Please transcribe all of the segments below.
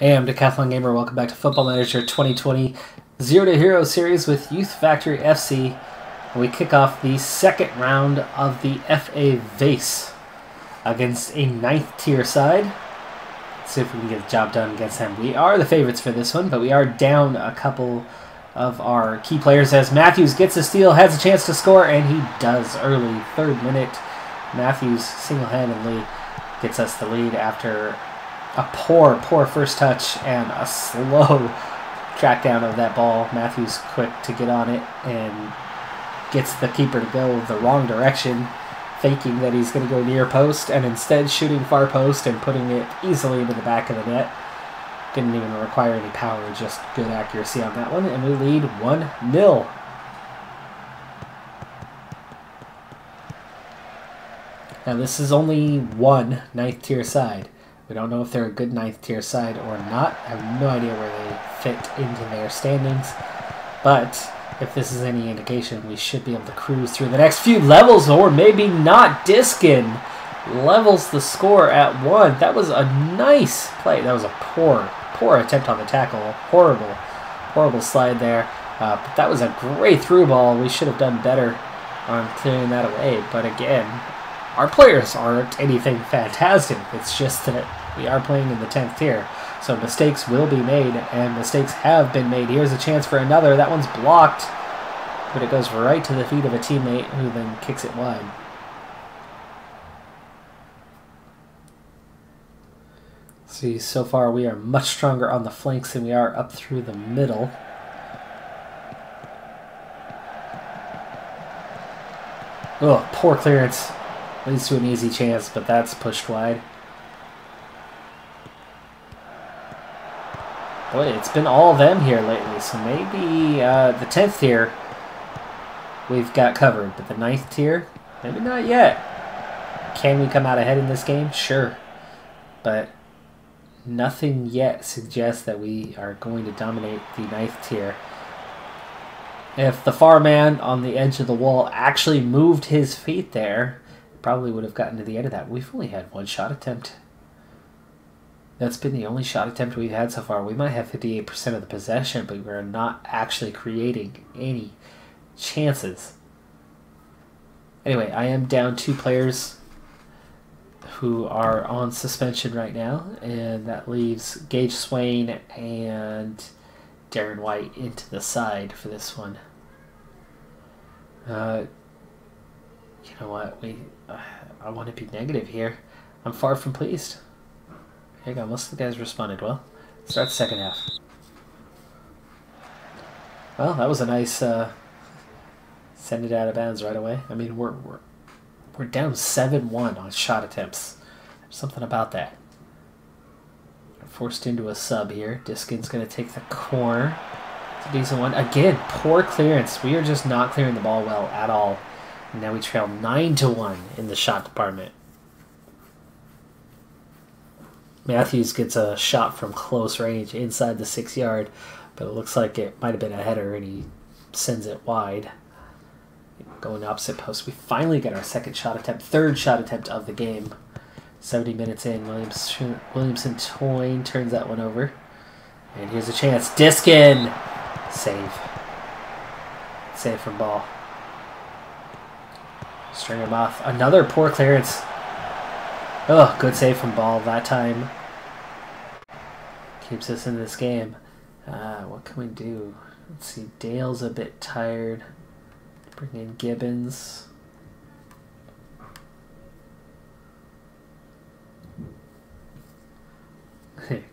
Hey, I'm Decathlon Gamer. Welcome back to Football Manager 2020 Zero to Hero series with Youth Factory FC. We kick off the second round of the FA Vase against a 9th tier side. Let's see if we can get the job done against them. We are the favorites for this one, but we are down a couple of our key players as Matthews gets a steal, has a chance to score, and he does early. 3rd minute, Matthews single-handedly gets us the lead after a poor first touch and a slow track down of that ball. Matthews quick to get on it and gets the keeper to go the wrong direction, faking that he's going to go near post and instead shooting far post and putting it easily into the back of the net. Didn't even require any power, just good accuracy on that one, and we lead 1-0. Now this is only one 9th tier side. We don't know if they're a good 9th tier side or not. I have no idea where they fit into their standings. But if this is any indication, we should be able to cruise through the next few levels, or maybe not. Diskin levels the score at 1. That was a nice play. That was a poor attempt on the tackle. Horrible slide there. But that was a great through ball. We should have done better on clearing that away. But again, our players aren't anything fantastic. It's just that we are playing in the 10th tier. So mistakes will be made, and mistakes have been made. Here's a chance for another. That one's blocked, but it goes right to the feet of a teammate who then kicks it wide. See, so far we are much stronger on the flanks than we are up through the middle. Oh, poor clearance. Leads to an easy chance, but that's pushed wide. Boy, it's been all them here lately, so maybe the 10th tier we've got covered, but the 9th tier, maybe not yet. Can we come out ahead in this game? Sure. But nothing yet suggests that we are going to dominate the 9th tier. If the far man on the edge of the wall actually moved his feet there, probably would have gotten to the end of that. We've only had one shot attempt. That's been the only shot attempt we've had so far. We might have 58% of the possession, but we're not actually creating any chances. Anyway, I am down 2 players who are on suspension right now, and that leaves Gage Swain and Darren White into the side for this one. You know what? I want to be negative here. I'm far from pleased. There you go. Most of the guys responded well. Start the second half. Well, that was a nice send it out of bounds right away. I mean, we're down 7-1 on shot attempts. There's something about that. We're forced into a sub here. Diskin's going to take the corner. It's a decent one. Again, poor clearance. We are just not clearing the ball well at all. And now we trail 9-1 in the shot department. Matthews gets a shot from close range inside the 6-yard, but it looks like it might have been a header, and he sends it wide. Going opposite post. We finally get our 2nd shot attempt, 3rd shot attempt of the game. 70 minutes in, Williamson Toyne turns that one over. And here's a chance. Diskin! Save. Save from ball. String him off. Another poor clearance. Oh, good save from ball that time. Keeps us in this game. What can we do? Let's see. Dale's a bit tired. Bring in Gibbons.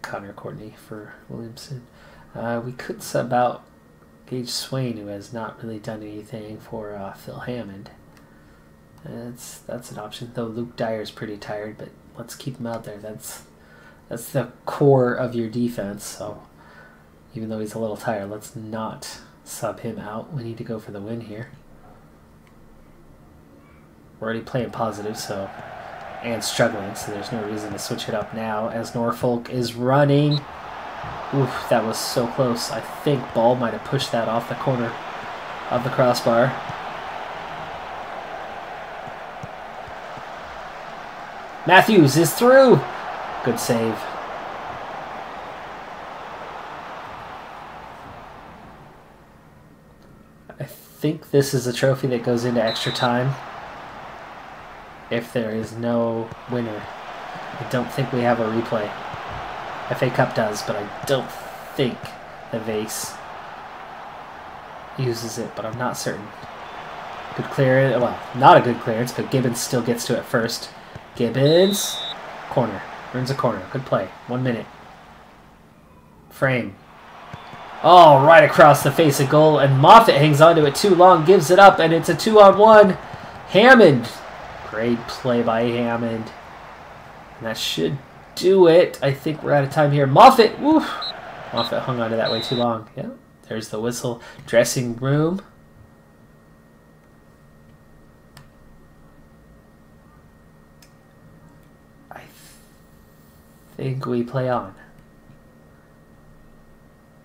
Connor Courtney for Williamson. We could sub out Gage Swain, who has not really done anything for Phil Hammond. That's an option, though Luke Dyer's pretty tired, but let's keep him out there. That's the core of your defense, so even though he's a little tired, let's not sub him out. We need to go for the win here. We're already playing positive, and struggling, so there's no reason to switch it up now as Norfolk is running. Oof, that was so close. I think Ball might have pushed that off the corner of the crossbar. Matthews is through. Good save. think this is a trophy that goes into extra time if there is no winner. I don't think we have a replay. FA Cup does, but I don't think the Vase uses it, but I'm not certain. Good clearance. Well, not a good clearance, but Gibbons still gets to it first. Gibbons. Corner. Earns a corner. Good play. 1 minute. Frame. Oh, right across the face of goal, and Moffat hangs onto it too long, gives it up, and it's a 2-on-1. Hammond. Great play by Hammond. And that should do it. I think we're out of time here. Moffat. Woo. Moffat hung onto that way too long. Yeah. There's the whistle. Dressing room. I think we play on.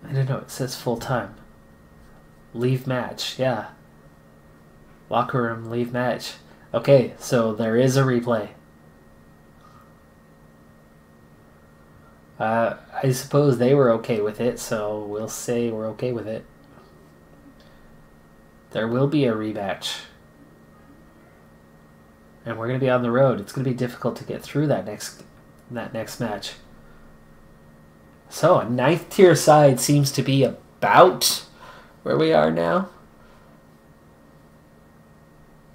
I don't know. It says full time. Leave match. Yeah. Locker room. Leave match. Okay. So there is a replay. I suppose they were okay with it, so we'll say we're okay with it. There will be a rematch. And we're going to be on the road. It's going to be difficult to get through that next match. So, a 9th tier side seems to be about where we are now.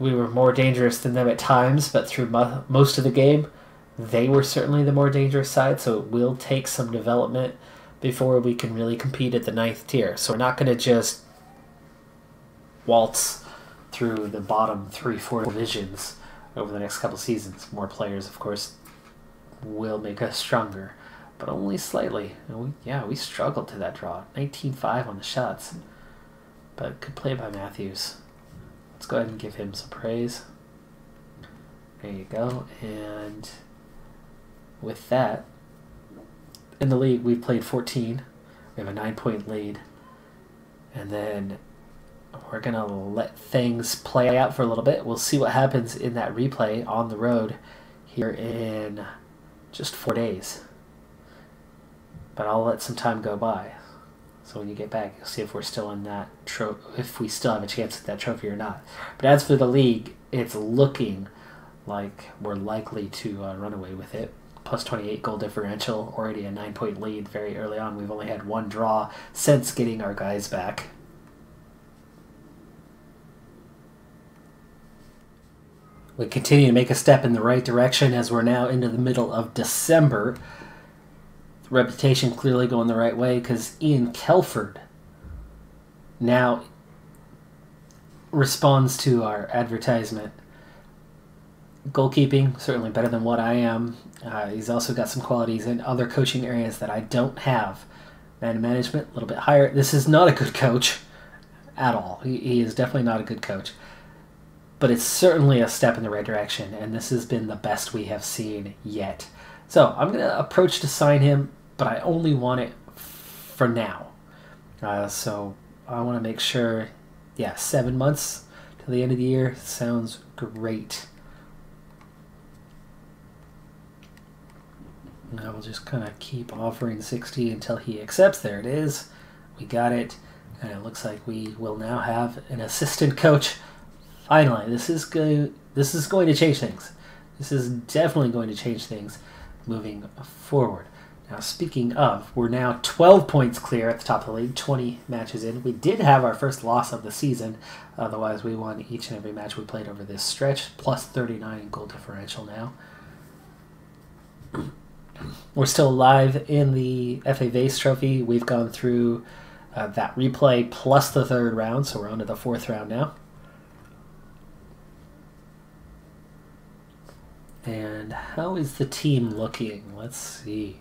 We were more dangerous than them at times, but through most of the game, they were certainly the more dangerous side, so it will take some development before we can really compete at the 9th tier. So we're not going to just waltz through the bottom 3-4 divisions over the next couple seasons. More players, of course, will make us stronger, but only slightly. And we struggled to that draw. 19-5 on the shots, but good play by Matthews. Let's go ahead and give him some praise. There you go. And with that, in the league, we've played 14. We have a 9-point lead. And then we're going to let things play out for a little bit. We'll see what happens in that replay on the road here in just 4 days. But I'll let some time go by. So when you get back, you'll see if we're still in that if we still have a chance at that trophy or not. But as for the league, it's looking like we're likely to run away with it. Plus 28 goal differential, already a 9-point lead very early on. We've only had 1 draw since getting our guys back. We continue to make a step in the right direction as we're now into the middle of December. Reputation clearly going the right way because Ian Kelford now responds to our advertisement. Goalkeeping, certainly better than what I am. He's also got some qualities in other coaching areas that I don't have. Man management, a little bit higher. This is not a good coach at all. He is definitely not a good coach. But it's certainly a step in the right direction, and this has been the best we have seen yet. So I'm going to approach to sign him, but I only want it for now. So I want to make sure, 7 months till the end of the year sounds great. Now we'll just kind of keep offering 60 until he accepts. There it is. We got it. And it looks like we will now have an assistant coach. Finally, this is going to change things. This is definitely going to change things moving forward. Now, speaking of, we're now 12 points clear at the top of the league, 20 matches in. We did have our first loss of the season. Otherwise, we won each and every match we played over this stretch, plus 39 in goal differential now. We're still alive in the FA Vase Trophy. We've gone through that replay plus the 3rd round, so we're on to the 4th round now. And how is the team looking? Let's see.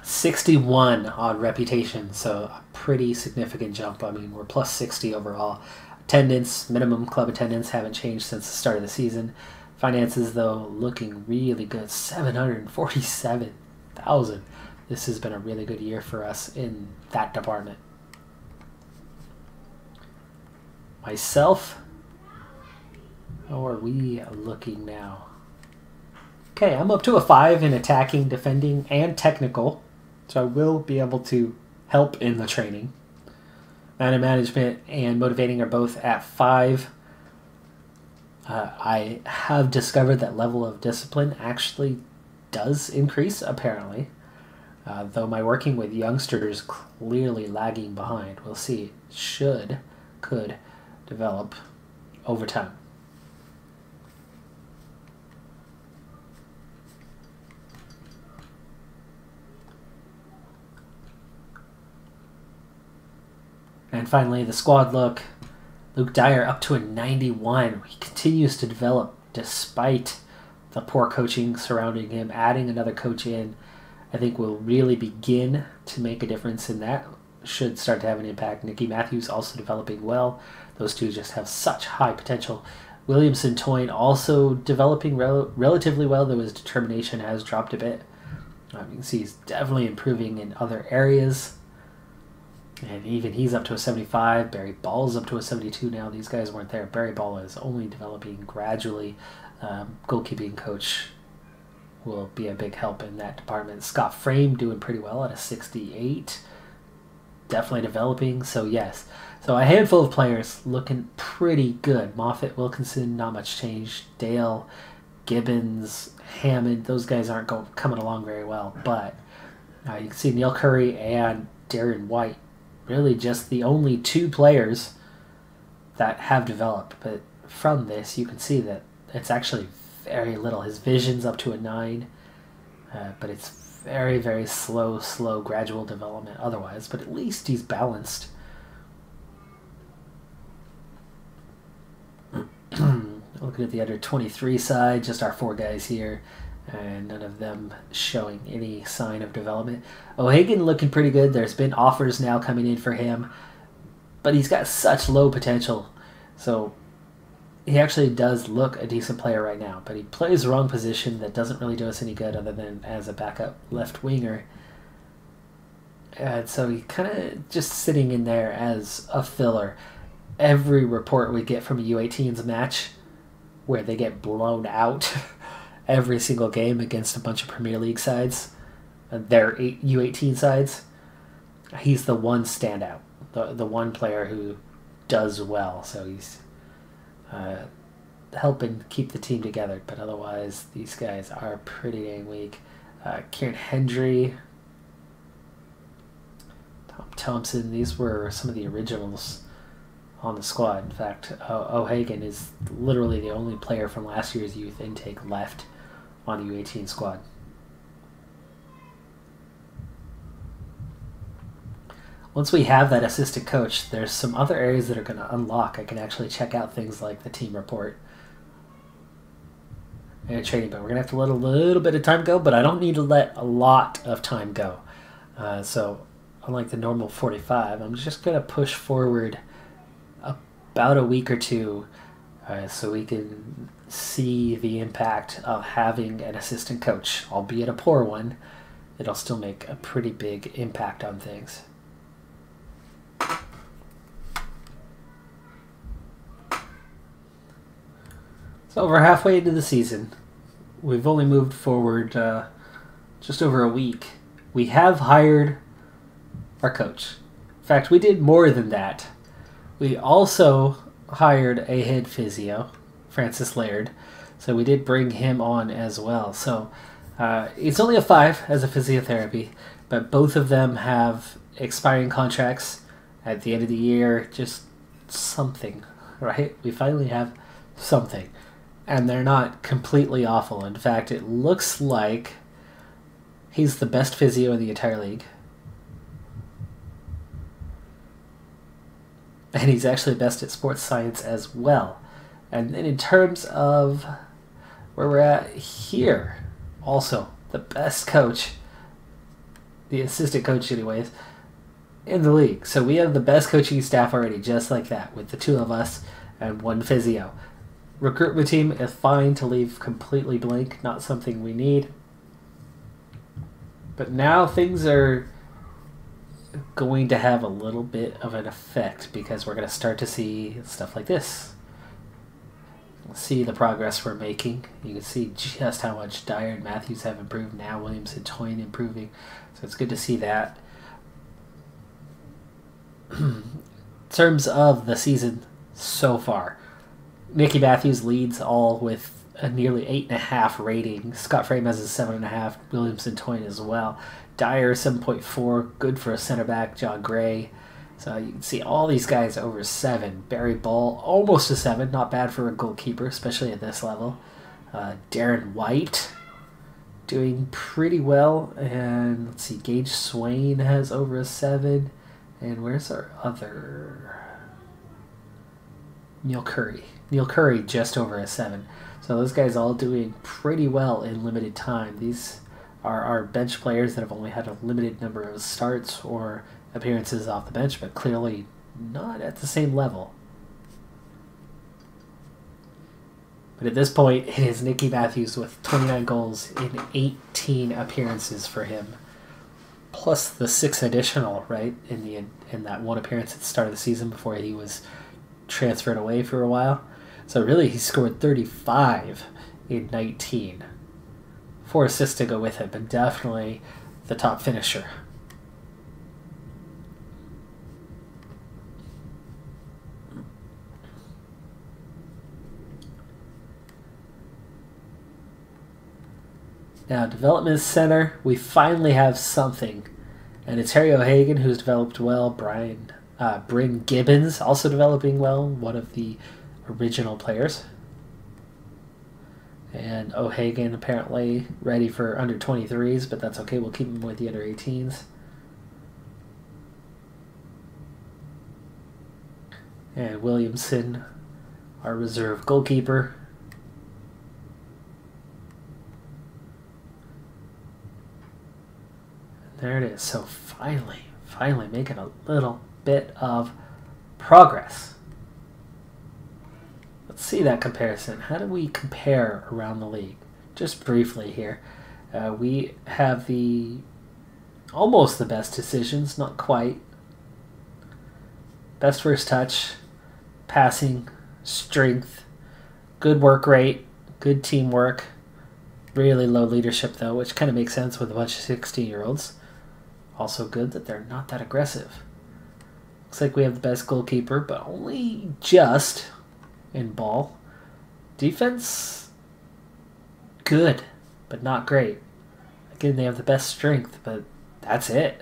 61 on reputation, so a pretty significant jump. I mean, we're plus 60 overall. Attendance, minimum club attendance, haven't changed since the start of the season. Finances, though, looking really good. 747,000. This has been a really good year for us in that department. Myself, how are we looking now? Okay, I'm up to a 5 in attacking, defending, and technical. So I will be able to help in the training. Man management and motivating are both at 5. I have discovered that level of discipline actually does increase, apparently. Though my working with youngsters clearly lagging behind. We'll see. Could develop over time. And finally, the squad look. Luke Dyer up to a 91. He continues to develop despite the poor coaching surrounding him. Adding another coach in, I think, will really begin to make a difference in that. Should start to have an impact. Nicky Matthews also developing well. Those two just have such high potential. Williamson Toyne also developing relatively well, though his determination has dropped a bit. You can see he's definitely improving in other areas. And even he's up to a 75. Barry Ball's up to a 72 now. These guys weren't there. Barry Ball is only developing gradually. Goalkeeping coach will be a big help in that department. Scott Frame doing pretty well at a 68. Definitely developing. So yes. So a handful of players looking pretty good. Moffat, Wilkinson, not much change. Dale, Gibbons, Hammond, those guys aren't coming along very well. But you can see Neil Curry and Darren White. Really just the only 2 players that have developed. But from this, you can see that it's actually very little. His vision's up to a 9, but it's very, very slow, gradual development otherwise. But at least he's balanced. Looking at the under 23 side, just our 4 guys here. And none of them showing any sign of development. O'Hagan looking pretty good. There's been offers now coming in for him. But he's got such low potential. So he actually does look a decent player right now. But he plays the wrong position that doesn't really do us any good other than as a backup left winger. And so he kind of just sitting in there as a filler. Every report we get from a U18's match where they get blown out every single game against a bunch of Premier League sides, their U18 sides, he's the one standout, the one player who does well. So he's helping keep the team together. But otherwise, these guys are pretty dang weak. Kieran Hendry, Tom Thompson, these were some of the originals on the squad. In fact, O'Hagan is literally the only player from last year's youth intake left on the U18 squad. Once we have that assistant coach, there's some other areas that are going to unlock. I can actually check out things like the team report and training, but we're going to have to let a little bit of time go, but I don't need to let a lot of time go. So unlike the normal 45, I'm just going to push forward about a week or 2 so we can see the impact of having an assistant coach, albeit a poor one. It'll still make a pretty big impact on things. So we're halfway into the season. We've only moved forward just over a week. We have hired our coach. In fact, we did more than that. We also hired a head physio, Francis Laird, so we did bring him on as well. So it's only a 5 as a physiotherapy, but both of them have expiring contracts at the end of the year. Just something, right? We finally have something, and they're not completely awful. In fact, it looks like he's the best physio in the entire league. And he's actually best at sports science as well. And then in terms of where we're at here, also the best coach, the assistant coach anyways, in the league. So we have the best coaching staff already, just like that, with the 2 of us and 1 physio. Recruitment team is fine to leave completely blank, not something we need. But now things are going to have a little bit of an effect because we're going to start to see stuff like this. See the progress we're making. You can see just how much Dyer and Matthews have improved now. Williams and Toyne improving. So it's good to see that. terms of the season so far, Nicky Matthews leads all with a nearly 8.5 rating. Scott Frame has a 7.5. Williamson Toyne as well. Dyer 7.4, good for a center back. John Gray. So you can see all these guys over 7. Barry Ball almost a 7, not bad for a goalkeeper, especially at this level. Darren White doing pretty well, and let's see, Gage Swain has over a 7, and where's our other? Neil Curry just over a 7. So those guys all doing pretty well in limited time. These are our bench players that have only had a limited number of starts or appearances off the bench, but clearly not at the same level. But at this point, it is Nicky Matthews with 29 goals in 18 appearances for him, plus the 6 additional, right, in that one appearance at the start of the season before he was transferred away for a while. So really, he scored 35 in 19. 4 assists to go with him, and definitely the top finisher. Now, Development Center, we finally have something. And it's Harry O'Hagan, who's developed well. Bryn Gibbons, also developing well, one of the original players. And O'Hagan apparently ready for under 23s, but that's okay. We'll keep him with the under 18s. And Williamson, our reserve goalkeeper. There it is. So finally making a little bit of progress. Let's see that comparison. How do we compare around the league? Just briefly here. We have almost the best decisions, not quite. Best first touch, passing, strength, good work rate, good teamwork, really low leadership though, which kind of makes sense with a bunch of 16-year-olds. Also good that they're not that aggressive. Looks like we have the best goalkeeper, but only just in ball. Defense, good, but not great. Again, they have the best strength, but that's it.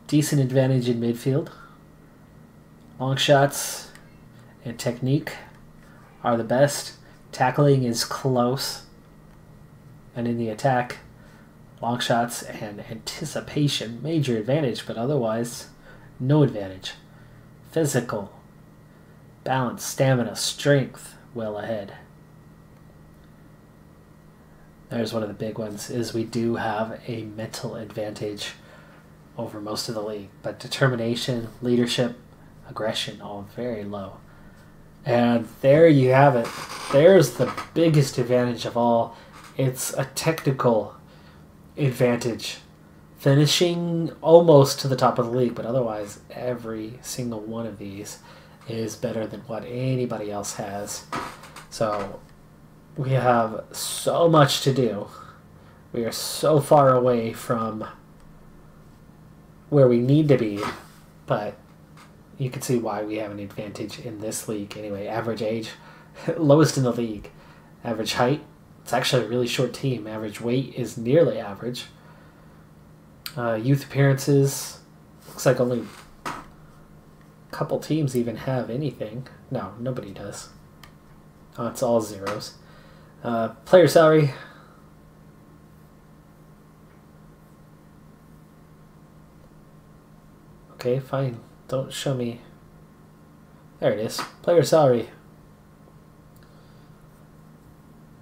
Decent advantage in midfield. Long shots and technique are the best. Tackling is close. And in the attack, long shots and anticipation, major advantage, but otherwise, no advantage. Physical, balance, stamina, strength, well ahead. There's one of the big ones, is we do have a mental advantage over most of the league, but determination, leadership, aggression, all very low. And there you have it. There's the biggest advantage of all. It's a technical advantage. Finishing almost to the top of the league, but otherwise every single one of these is better than what anybody else has. So we have so much to do. We are so far away from where we need to be, but you can see why we have an advantage in this league. Anyway, average age, lowest in the league. Average height, it's actually a really short team. Average weight is nearly average. Youth appearances, looks like only a couple teams even have anything. No, nobody does. Oh, it's all zeros. Player salary. Okay, fine. Don't show me. There it is. Player salary.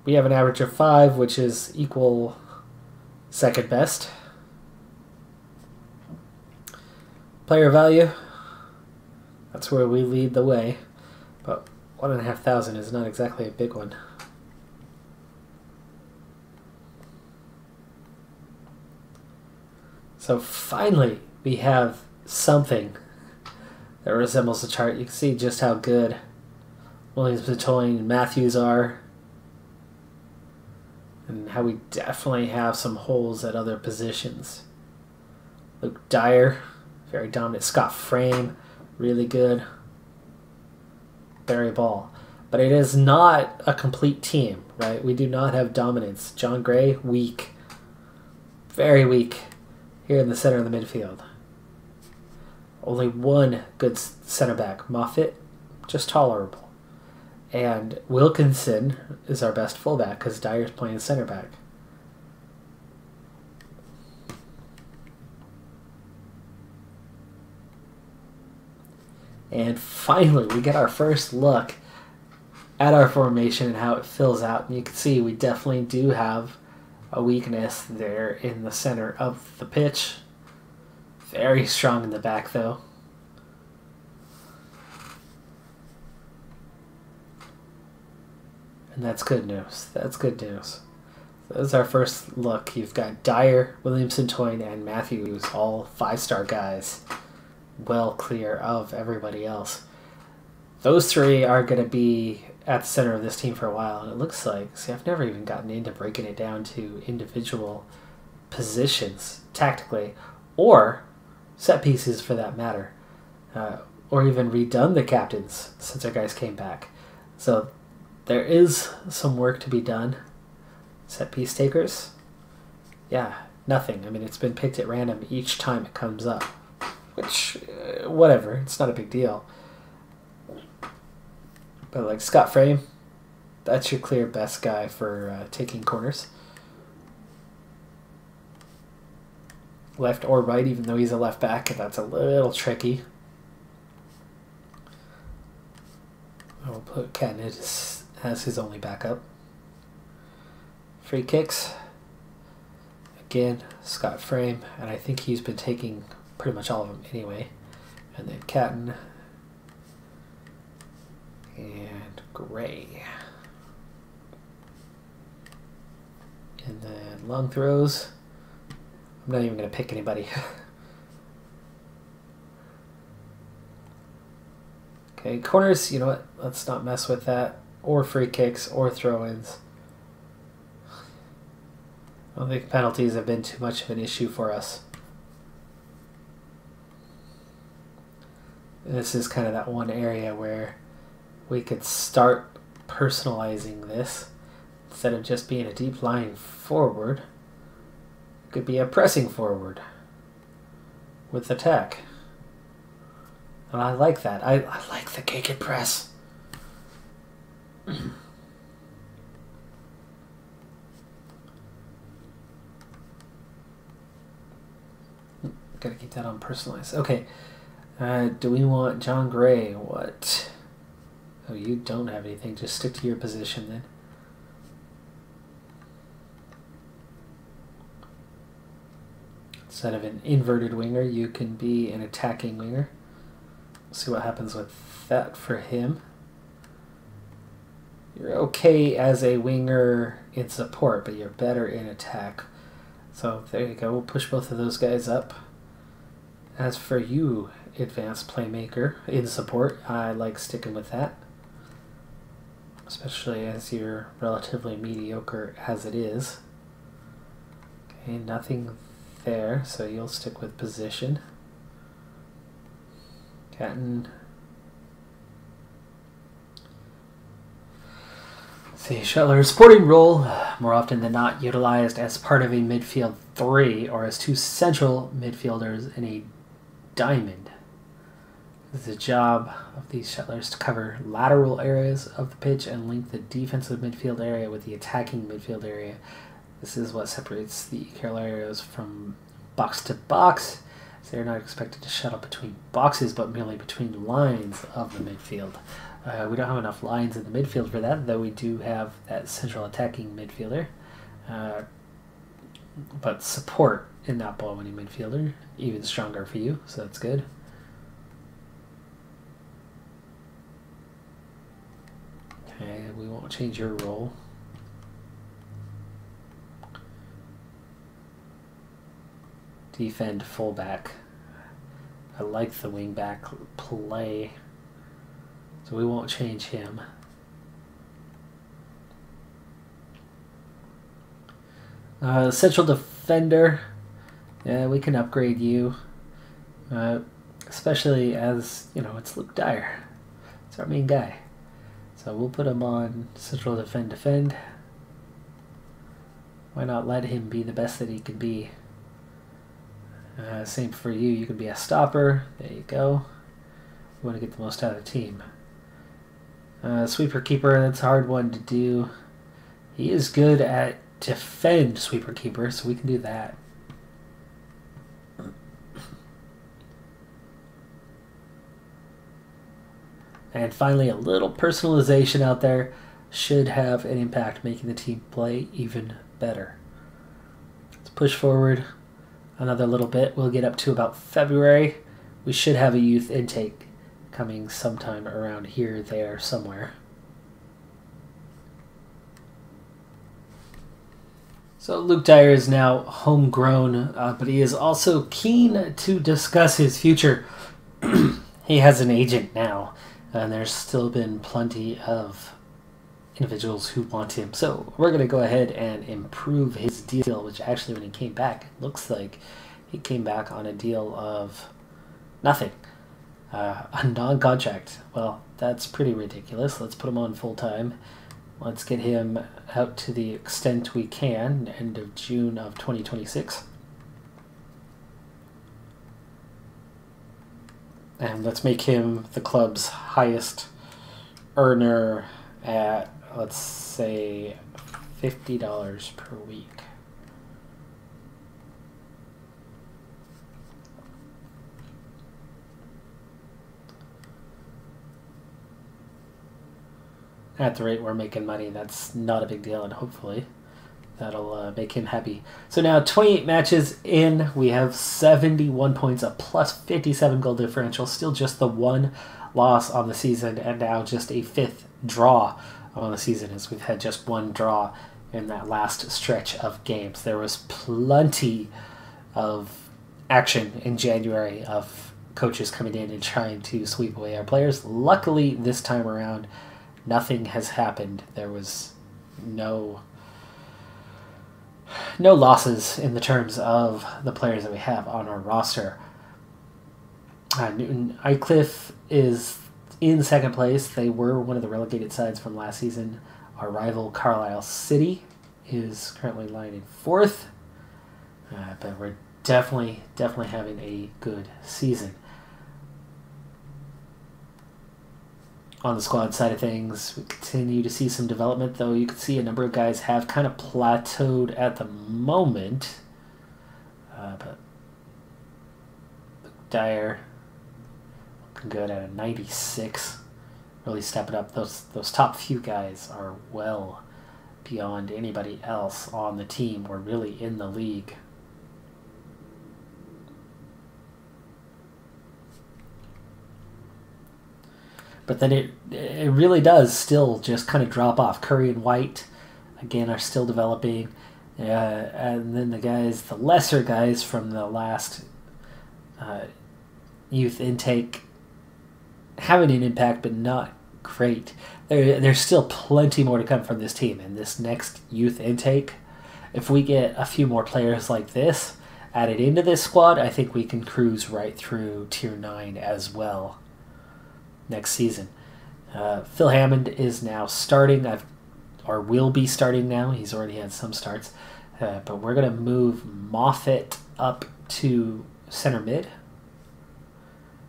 We have an average of 5, which is equal second best. Player value. That's where we lead the way. But 1,500 is not exactly a big one. So finally, we have something that resembles the chart. You can see just how good Williamson, Toyne, and Matthews are, and how we definitely have some holes at other positions. Luke Dyer Very dominant. Scott Frame, really good. Barry Ball. But it is not a complete team, right? We do not have dominance. John Gray, weak. Very weak here in the center of the midfield. Only one good center back. Moffitt, just tolerable. And Wilkinson is our best fullback because Dyer's playing center back. And finally, we get our first look at our formation and how it fills out. And you can see we definitely do have a weakness there in the center of the pitch. Very strong in the back, though. And that's good news. That's good news. That's our first look. You've got Dyer, Williamson, Toyne, and Matthews, all 5-star guys. Well clear of everybody else. Those three are going to be at the center of this team for a while, and it looks like, see, I've never even gotten into breaking it down to individual positions tactically, or set pieces for that matter, or even redone the captains since our guys came back. So there is some work to be done. Set piece takers, yeah, nothing. I mean, it's been picked at random each time it comes up, which, whatever, it's not a big deal. But like Scott Frame, that's your clear best guy for taking corners. Left or right, even though he's a left back, and that's a little tricky. I'll put Ken as his only backup. Free kicks. Again, Scott Frame, and I think he's been taking pretty much all of them anyway. And then Catton and Gray. And then long throws. I'm not even going to pick anybody. Okay, corners, you know what? Let's not mess with that. Or free kicks or throw-ins. I don't think penalties have been too much of an issue for us. This is kind of that one area where we could start personalizing this. Instead of just being a deep line forward, it could be a pressing forward with attack. And I like that. I like the kick and press. Gotta keep that on personalized. Okay. Do we want John Gray? What? Oh, you don't have anything. Just stick to your position then. Instead of an inverted winger, you can be an attacking winger. See what happens with that for him. You're okay as a winger in support, but you're better in attack. So there you go. We'll push both of those guys up. As for you, advanced playmaker in support, I like sticking with that. Especially as you're relatively mediocre as it is. Okay, nothing there, so you'll stick with position. Catton. See, Shuttler's supporting role, more often than not utilized as part of a midfield three or as two central midfielders in a diamond. It's the job of these Shuttlers to cover lateral areas of the pitch and link the defensive midfield area with the attacking midfield area. This is what separates the Carol areas from box to box. So they're not expected to shuttle between boxes, but merely between lines of the midfield. We don't have enough lines in the midfield for that, though we do have that central attacking midfielder. But support in that ball-winning midfielder, even stronger for you, so that's good. Okay, we won't change your role. Defend fullback. I like the wingback play, so we won't change him. Central defender. Yeah, we can upgrade you. especially as, you know, it's Luke Dyer. It's our main guy. So we'll put him on central defend. Why not let him be the best that he can be? Same for you. You can be a stopper. There you go. You want to get the most out of the team. Sweeper keeper, that's a hard one to do. He is good at defend sweeper keeper, so we can do that. And finally, a little personalization out there should have an impact, making the team play even better. Let's push forward another little bit. We'll get up to about February. We should have a youth intake coming sometime around here, there, somewhere. So Luke Dyer is now homegrown, but he is also keen to discuss his future. He has an agent now, and there's still been plenty of individuals who want him. So we're going to go ahead and improve his deal, which actually when he came back, it looks like he came back on a deal of nothing. A non-contract. Well, that's pretty ridiculous. Let's put him on full-time. Let's get him out to the extent we can, end of June of 2026. And let's make him the club's highest earner at, let's say, $50 per week. At the rate we're making money, that's not a big deal, and hopefully that'll make him happy. So now 28 matches in, we have 71 points, a plus 57 goal differential, still just the one loss on the season, and now just a 5th draw on the season, as we've had just one draw in that last stretch of games. There was plenty of action in January of coaches coming in and trying to sweep away our players. Luckily, this time around, nothing has happened. There was no losses in the terms of the players that we have on our roster. Newton Aycliffe is in second place. They were one of the relegated sides from last season. Our rival Carlisle City is currently lying in 4th. But we're definitely having a good season. On the squad side of things, we continue to see some development, though you can see a number of guys have kind of plateaued at the moment. But Dyer looking good at a 96, really stepping up. Those top few guys are well beyond anybody else on the team. We're really in the league. But then it really does still just kind of drop off. Curry and White, again, are still developing. And then the lesser guys from the last youth intake, having an impact, but not great. There's still plenty more to come from this team. And this next youth intake, if we get a few more players like this added into this squad, I think we can cruise right through Tier 9 as well next season. Phil Hammond is now starting, or will be starting now. He's already had some starts. But we're going to move Moffat up to center mid,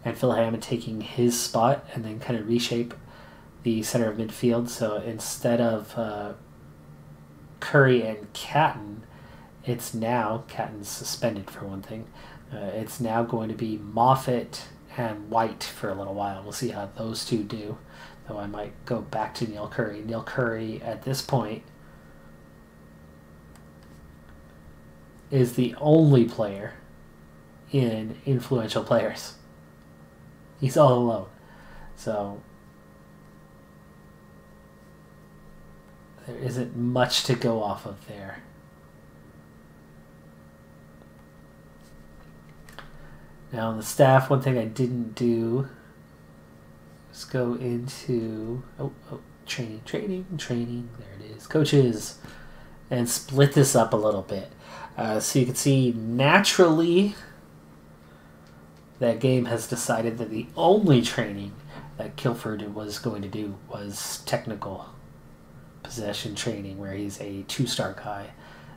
and Phil Hammond taking his spot, and then kind of reshape the center of midfield. So instead of Curry and Catton, it's now, Catton's suspended for one thing, it's now going to be Moffat and White for a little while. We'll see how those two do. Though I might go back to Neil Curry. Neil Curry, at this point, is the only player in influential players. He's all alone. So there isn't much to go off of there. Now on the staff, one thing I didn't do is go into training. There it is, coaches, and split this up a little bit. So you can see naturally that game has decided that the only training that Kilford was going to do was technical possession training, where he's a 2-star guy.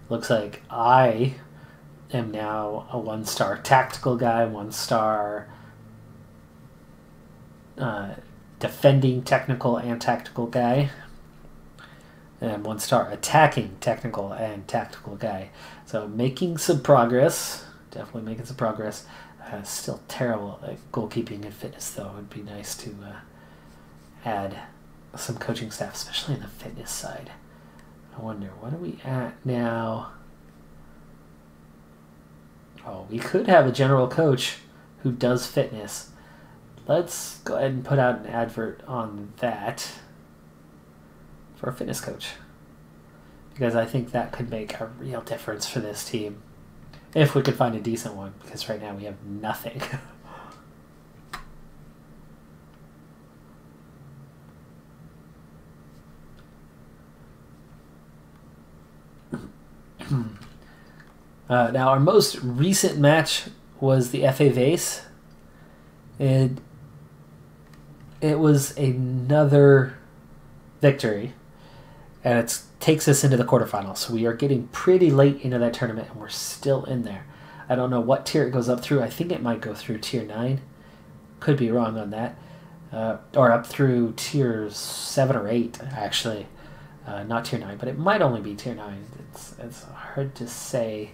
Looks like I am now a 1-star tactical guy, 1-star defending technical and tactical guy, and 1-star attacking technical and tactical guy. So making some progress, definitely making some progress. Still terrible at goalkeeping and fitness, though. It would be nice to add some coaching staff, especially in the fitness side. I wonder, what are we at now? Oh, we could have a general coach who does fitness. Let's go ahead and put out an advert on that for a fitness coach, because I think that could make a real difference for this team. If we could find a decent one, because right now we have nothing. Now, our most recent match was the FA Vase, and it was another victory, and it takes us into the quarterfinals. So we are getting pretty late into that tournament, and we're still in there. I don't know what tier it goes up through. I think it might go through tier 9. Could be wrong on that. Or up through tier 7 or 8, actually. Not tier 9, but it might only be tier 9. It's hard to say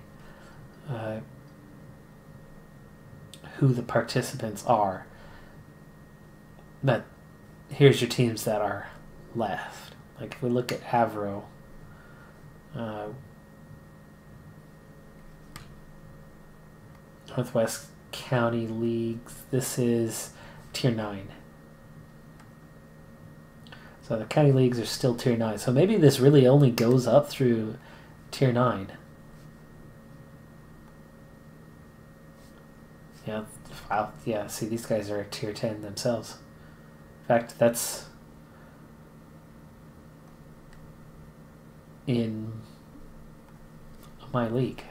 who the participants are. But here's your teams that are left. Like if we look at Avro, Northwest County Leagues, this is tier 9. So the county leagues are still tier 9. So maybe this really only goes up through tier 9. Yeah, wow, yeah, see, these guys are tier 10 themselves. In fact, that's in my league.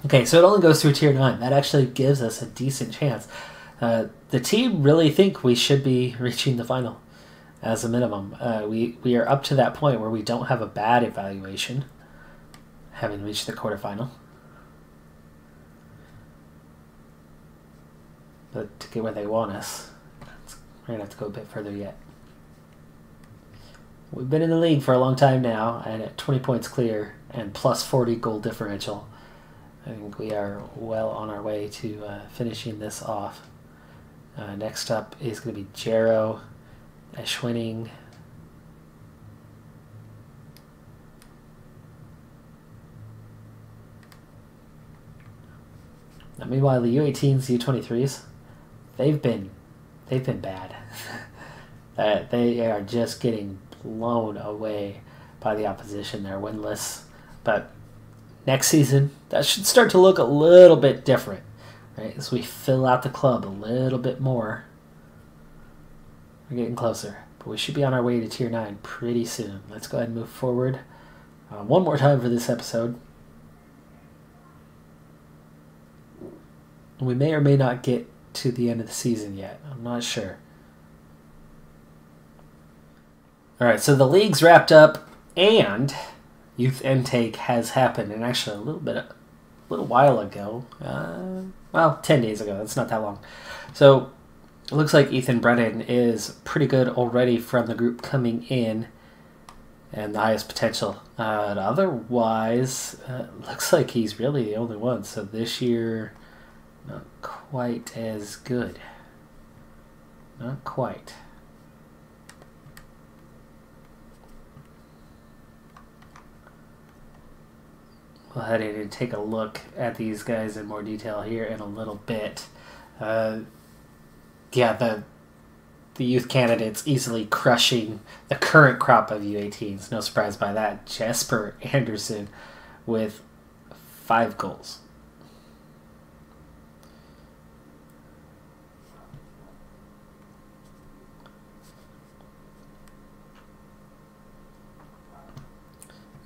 Okay, so it only goes through tier 9. That actually gives us a decent chance. The team really think we should be reaching the final as a minimum. We are up to that point where we don't have a bad evaluation, having reached the quarterfinal. But to get where they want us, we're going to have to go a bit further yet. We've been in the league for a long time now, and at 20 points clear and plus 40 goal differential, I think we are well on our way to finishing this off. Next up is going to be Jarrow, Eschwinning, now, meanwhile, the U18s, U23s, they've been bad. They are just getting blown away by the opposition. They're winless, but next season that should start to look a little bit different. Right, as we fill out the club a little bit more, we're getting closer. But we should be on our way to tier 9 pretty soon. Let's go ahead and move forward one more time for this episode. We may or may not get to the end of the season yet. I'm not sure. All right, so the league's wrapped up, and youth intake has happened, and actually a little while ago. Well, 10 days ago. That's not that long. So it looks like Ethan Brennan is pretty good already from the group coming in, and the highest potential. Otherwise, looks like he's really the only one. So this year, not quite as good. Not quite. We'll head in and take a look at these guys in more detail here in a little bit. Yeah, the youth candidates easily crushing the current crop of U18s. No surprise by that. Jesper Anderson with 5 goals.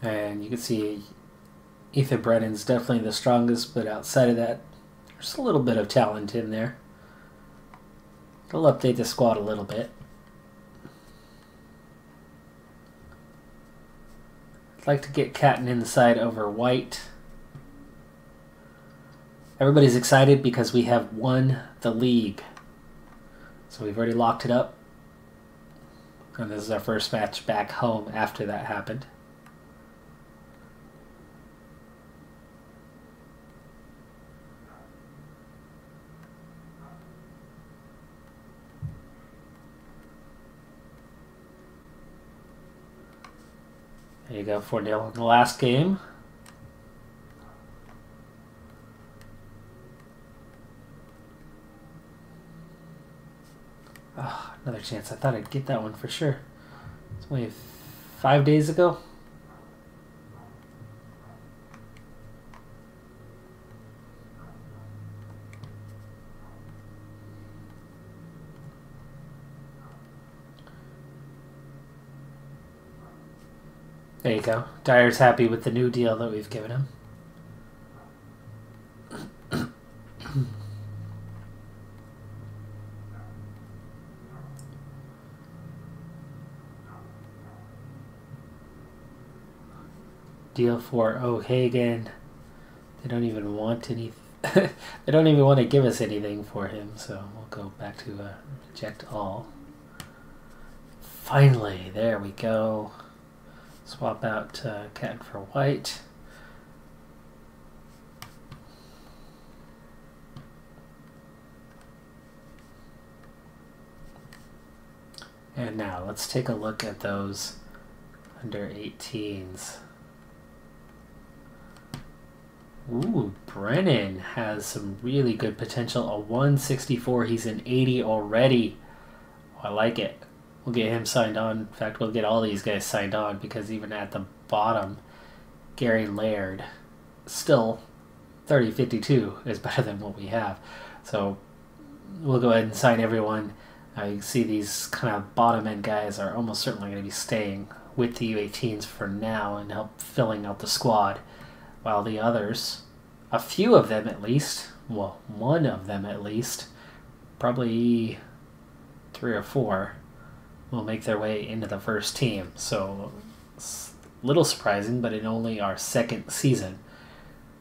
And you can see Ethan Brennan's definitely the strongest, but outside of that, there's a little bit of talent in there. We'll update the squad a little bit. I'd like to get Catton in the side over White. Everybody's excited because we have won the league. So we've already locked it up. And this is our first match back home after that happened. There you go, 4-0 in the last game. Oh, another chance. I thought I'd get that one for sure. It's only 5 days ago. There you go. Dyer's happy with the new deal that we've given him. Deal for O'Hagan. They don't even want any. They don't even want to give us anything for him, so we'll go back to reject all. Finally, there we go. Swap out Cat for White. And now let's take a look at those under 18s. Ooh, Brennan has some really good potential. A 164, he's an 80 already. Oh, I like it. We'll get him signed on. In fact, we'll get all these guys signed on because even at the bottom, Gary Laird, still 30-52 is better than what we have. So we'll go ahead and sign everyone. You see these kind of bottom end guys are almost certainly going to be staying with the U18s for now and help filling out the squad. While the others, a few of them at least, well, one of them at least, probably 3 or 4, will make their way into the first team. So it's a little surprising, but in only our second season,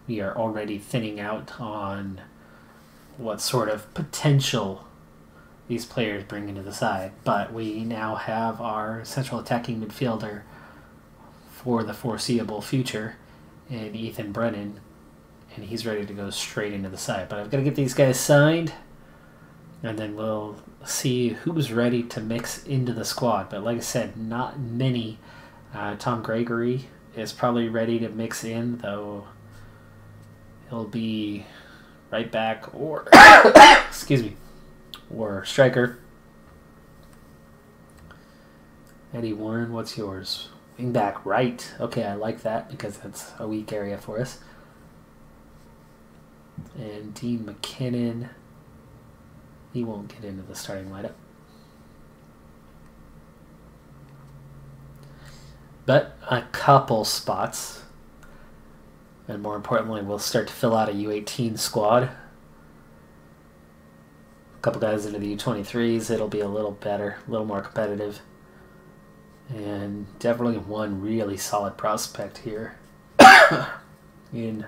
we are already thinning out on what sort of potential these players bring into the side. But we now have our central attacking midfielder for the foreseeable future in Ethan Brennan, and he's ready to go straight into the side. But I've got to get these guys signed, and then we'll see who's ready to mix into the squad. But like I said, not many. Tom Gregory is probably ready to mix in, though he'll be right back or excuse me, or striker. Eddie Warren, what's yours? Wing back right. Okay, I like that because that's a weak area for us. And Dean McKinnon, he won't get into the starting lineup. But a couple spots. And more importantly, we'll start to fill out a U18 squad. A couple guys into the U23s, it'll be a little better, a little more competitive. And definitely one really solid prospect here. In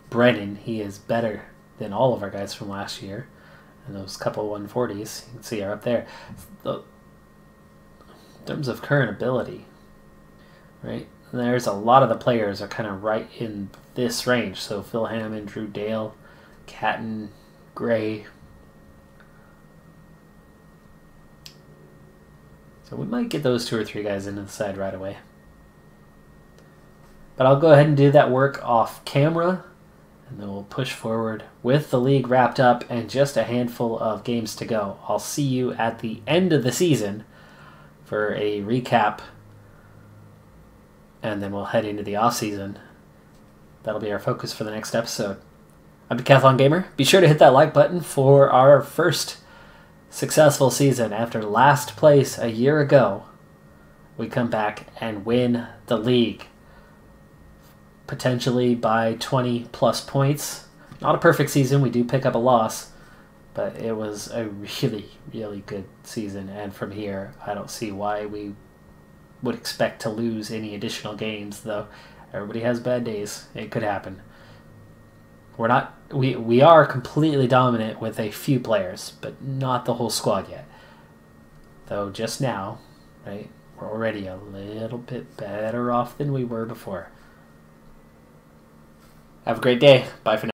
Brennan, he is better than all of our guys from last year. And those couple 140s, you can see, are up there. In terms of current ability, right? There's a lot of the players are kind of right in this range. So Phil Hammond, Drew Dale, Catton, Gray. So we might get those 2 or 3 guys into the side right away. But I'll go ahead and do that work off camera, and then we'll push forward with the league wrapped up and just a handful of games to go. I'll see you at the end of the season for a recap, and then we'll head into the off season. That'll be our focus for the next episode. I'm Decathlon Gamer. Be sure to hit that like button for our first successful season. After last place a year ago, we come back and win the league. potentially by 20 plus points. Not a perfect season. We do pick up a loss, but it was a really, really good season. And from here, I don't see why we would expect to lose any additional games, though. Everybody has bad days. It could happen. We are completely dominant with a few players, but not the whole squad yet. Though just now, right, we're already a little bit better off than we were before. Have a great day. Bye for now.